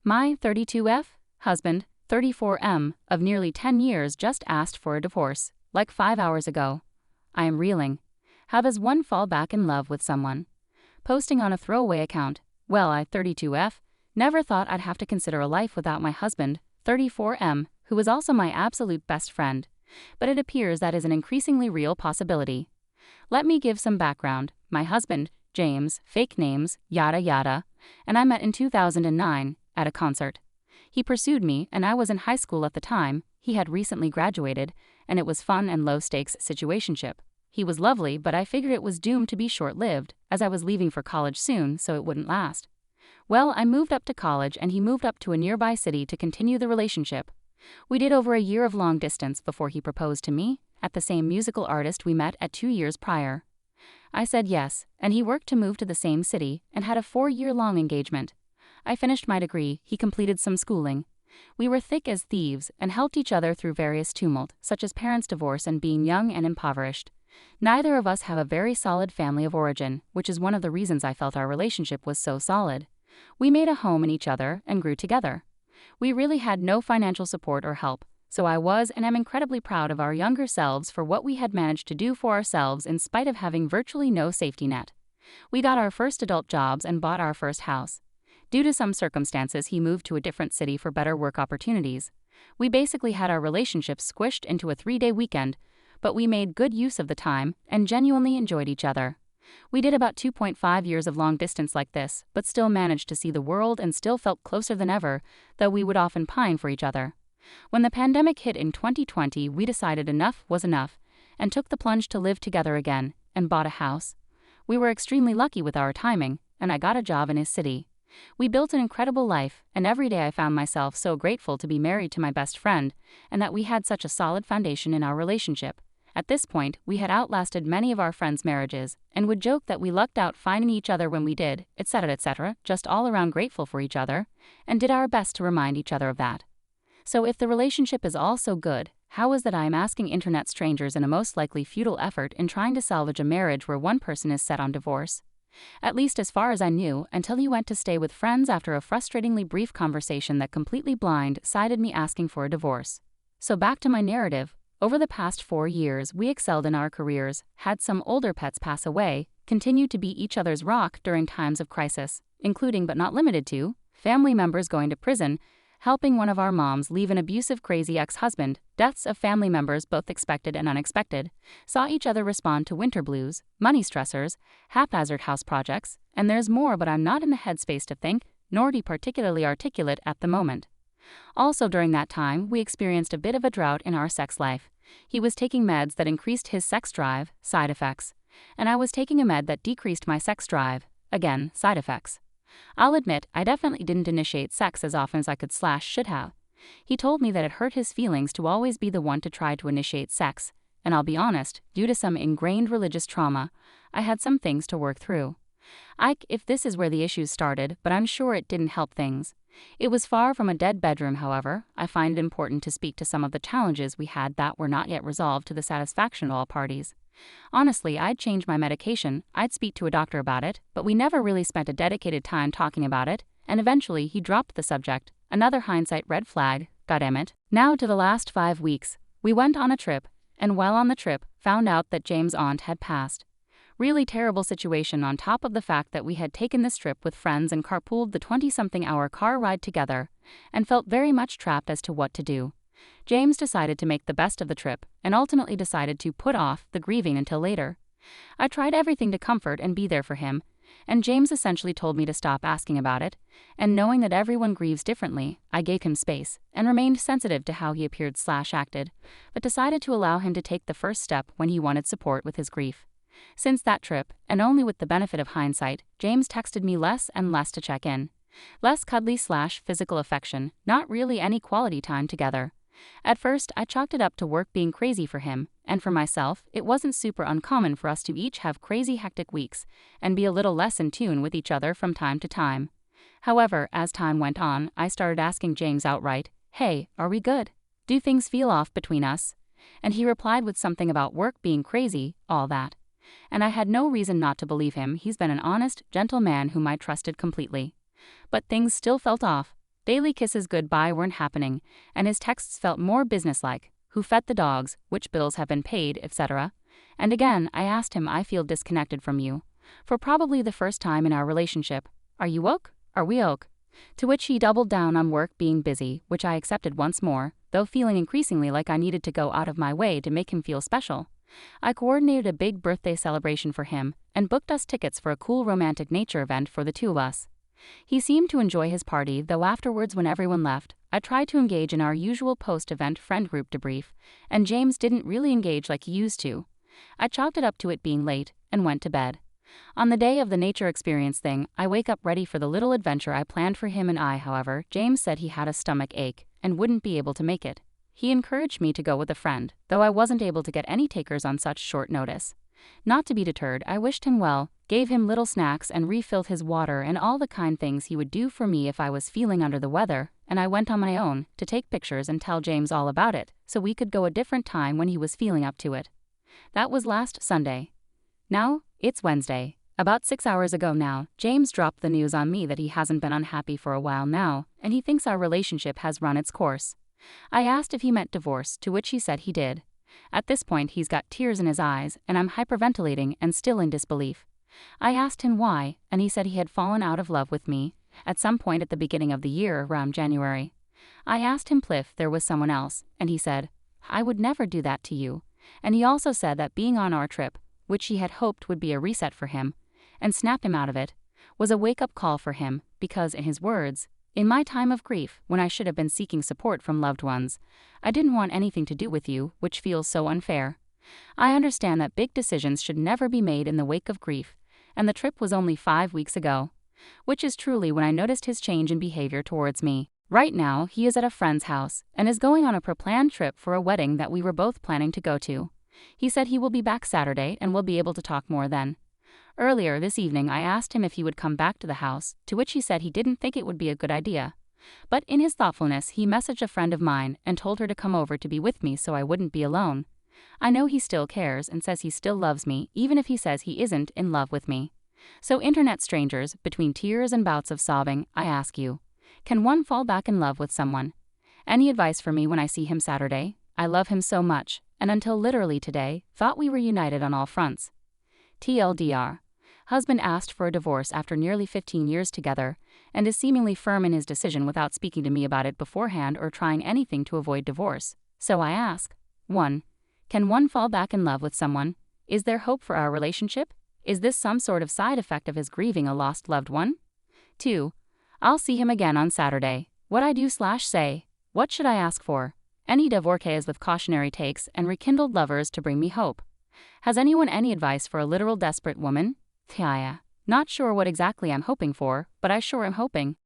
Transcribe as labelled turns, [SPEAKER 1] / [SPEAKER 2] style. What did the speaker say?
[SPEAKER 1] My 32F husband, 34M, of nearly 10 years just asked for a divorce, like 5 hours ago. I am reeling. How does one fall back in love with someone? Posting on a throwaway account. Well, I, 32F, never thought I'd have to consider a life without my husband, 34M, who is also my absolute best friend. But it appears that is an increasingly real possibility. Let me give some background. My husband, James, fake names, yada yada, and I met in 2009 at a concert. He pursued me, and I was in high school at the time. He had recently graduated, and it was fun and low-stakes situationship. He was lovely, but I figured it was doomed to be short-lived, as I was leaving for college soon, so it wouldn't last. Well, I moved up to college, and he moved up to a nearby city to continue the relationship. We did over a year of long distance before he proposed to me, at the same musical artist we met at 2 years prior. I said yes, and he worked to move to the same city, and had a 4-year-long engagement. I finished my degree, he completed some schooling. We were thick as thieves, and helped each other through various tumult, such as parents' divorce and being young and impoverished. Neither of us have a very solid family of origin, which is one of the reasons I felt our relationship was so solid. We made a home in each other, and grew together. We really had no financial support or help, so I was and am incredibly proud of our younger selves for what we had managed to do for ourselves in spite of having virtually no safety net. We got our first adult jobs and bought our first house. Due to some circumstances, he moved to a different city for better work opportunities. We basically had our relationship squished into a 3-day weekend, but we made good use of the time and genuinely enjoyed each other. We did about 2.5 years of long distance like this, but still managed to see the world and still felt closer than ever, though we would often pine for each other. When the pandemic hit in 2020, we decided enough was enough, and took the plunge to live together again, and bought a house. We were extremely lucky with our timing, and I got a job in his city. We built an incredible life, and every day I found myself so grateful to be married to my best friend, and that we had such a solid foundation in our relationship. At this point, we had outlasted many of our friends' marriages, and would joke that we lucked out finding each other when we did, etc., just all around grateful for each other, and did our best to remind each other of that. So if the relationship is all so good, how is that I am asking internet strangers in a most likely futile effort in trying to salvage a marriage where one person is set on divorce? At least as far as I knew, until he went to stay with friends after a frustratingly brief conversation that completely blindsided me asking for a divorce. So back to my narrative. Over the past 4 years, we excelled in our careers, had some older pets pass away, continued to be each other's rock during times of crisis, including but not limited to, family members going to prison, helping one of our moms leave an abusive crazy ex-husband, deaths of family members both expected and unexpected, saw each other respond to winter blues, money stressors, haphazard house projects, and there's more, but I'm not in the headspace to think, nor be particularly articulate at the moment. Also during that time, we experienced a bit of a drought in our sex life. He was taking meds that increased his sex drive, side effects, and I was taking a med that decreased my sex drive, again, side effects. I'll admit, I definitely didn't initiate sex as often as I should have. He told me that it hurt his feelings to always be the one to try to initiate sex, and I'll be honest, due to some ingrained religious trauma, I had some things to work through. If this is where the issues started, but I'm sure it didn't help things. It was far from a dead bedroom, however. I find it important to speak to some of the challenges we had that were not yet resolved to the satisfaction of all parties. Honestly, I'd change my medication, I'd speak to a doctor about it, but we never really spent a dedicated time talking about it, and eventually he dropped the subject. Another hindsight red flag, goddammit. Now to the last 5 weeks. We went on a trip, and while on the trip, found out that James' aunt had passed. Really terrible situation on top of the fact that we had taken this trip with friends and carpooled the 20-something hour car ride together, and felt very much trapped as to what to do. James decided to make the best of the trip, and ultimately decided to put off the grieving until later. I tried everything to comfort and be there for him, and James essentially told me to stop asking about it, and knowing that everyone grieves differently, I gave him space, and remained sensitive to how he appeared/acted, but decided to allow him to take the first step when he wanted support with his grief. Since that trip, and only with the benefit of hindsight, James texted me less and less to check in. Less cuddly/physical affection, not really any quality time together. At first, I chalked it up to work being crazy for him, and for myself, it wasn't super uncommon for us to each have crazy hectic weeks, and be a little less in tune with each other from time to time. However, as time went on, I started asking James outright, "Hey, are we good? Do things feel off between us?" And he replied with something about work being crazy, all that. And I had no reason not to believe him. He's been an honest, gentle man whom I trusted completely. But things still felt off. Daily kisses goodbye weren't happening, and his texts felt more businesslike. Who fed the dogs, which bills have been paid, etc. And again, I asked him, I feel disconnected from you. For probably the first time in our relationship. Are you woke? Are we oak? To which he doubled down on work being busy, which I accepted once more, though feeling increasingly like I needed to go out of my way to make him feel special. I coordinated a big birthday celebration for him, and booked us tickets for a cool romantic nature event for the two of us. He seemed to enjoy his party, though afterwards when everyone left, I tried to engage in our usual post-event friend group debrief, and James didn't really engage like he used to. I chalked it up to it being late, and went to bed. On the day of the nature experience thing, I wake up ready for the little adventure I planned for him and I, however, James said he had a stomach ache, and wouldn't be able to make it. He encouraged me to go with a friend, though I wasn't able to get any takers on such short notice. Not to be deterred, I wished him well, gave him little snacks and refilled his water and all the kind things he would do for me if I was feeling under the weather, and I went on my own to take pictures and tell James all about it, so we could go a different time when he was feeling up to it. That was last Sunday. Now, it's Wednesday. About 6 hours ago now, James dropped the news on me that he hasn't been unhappy for a while now, and he thinks our relationship has run its course. I asked if he meant divorce, to which he said he did. At this point he's got tears in his eyes, and I'm hyperventilating and still in disbelief. I asked him why, and he said he had fallen out of love with me, at some point at the beginning of the year around January. I asked him if there was someone else, and he said, I would never do that to you. And he also said that being on our trip, which he had hoped would be a reset for him, and snap him out of it, was a wake-up call for him, because, in his words, in my time of grief, when I should have been seeking support from loved ones, I didn't want anything to do with you, which feels so unfair. I understand that big decisions should never be made in the wake of grief, and the trip was only 5 weeks ago, which is truly when I noticed his change in behavior towards me. Right now, he is at a friend's house, and is going on a pre-planned trip for a wedding that we were both planning to go to. He said he will be back Saturday and will be able to talk more then. Earlier this evening I asked him if he would come back to the house, to which he said he didn't think it would be a good idea. But in his thoughtfulness he messaged a friend of mine and told her to come over to be with me so I wouldn't be alone. I know he still cares and says he still loves me, even if he says he isn't in love with me. So internet strangers, between tears and bouts of sobbing, I ask you, can one fall back in love with someone? Any advice for me when I see him Saturday? I love him so much, and until literally today, thought we were united on all fronts. TLDR. Husband asked for a divorce after nearly 15 years together, and is seemingly firm in his decision without speaking to me about it beforehand or trying anything to avoid divorce. So I ask, 1. Can one fall back in love with someone? Is there hope for our relationship? Is this some sort of side effect of his grieving a lost loved one? 2. I'll see him again on Saturday. What I do/say? What should I ask for? Any divorces with cautionary takes and rekindled lovers to bring me hope. Has anyone any advice for a literal desperate woman? Not sure what exactly I'm hoping for, but I sure am hoping.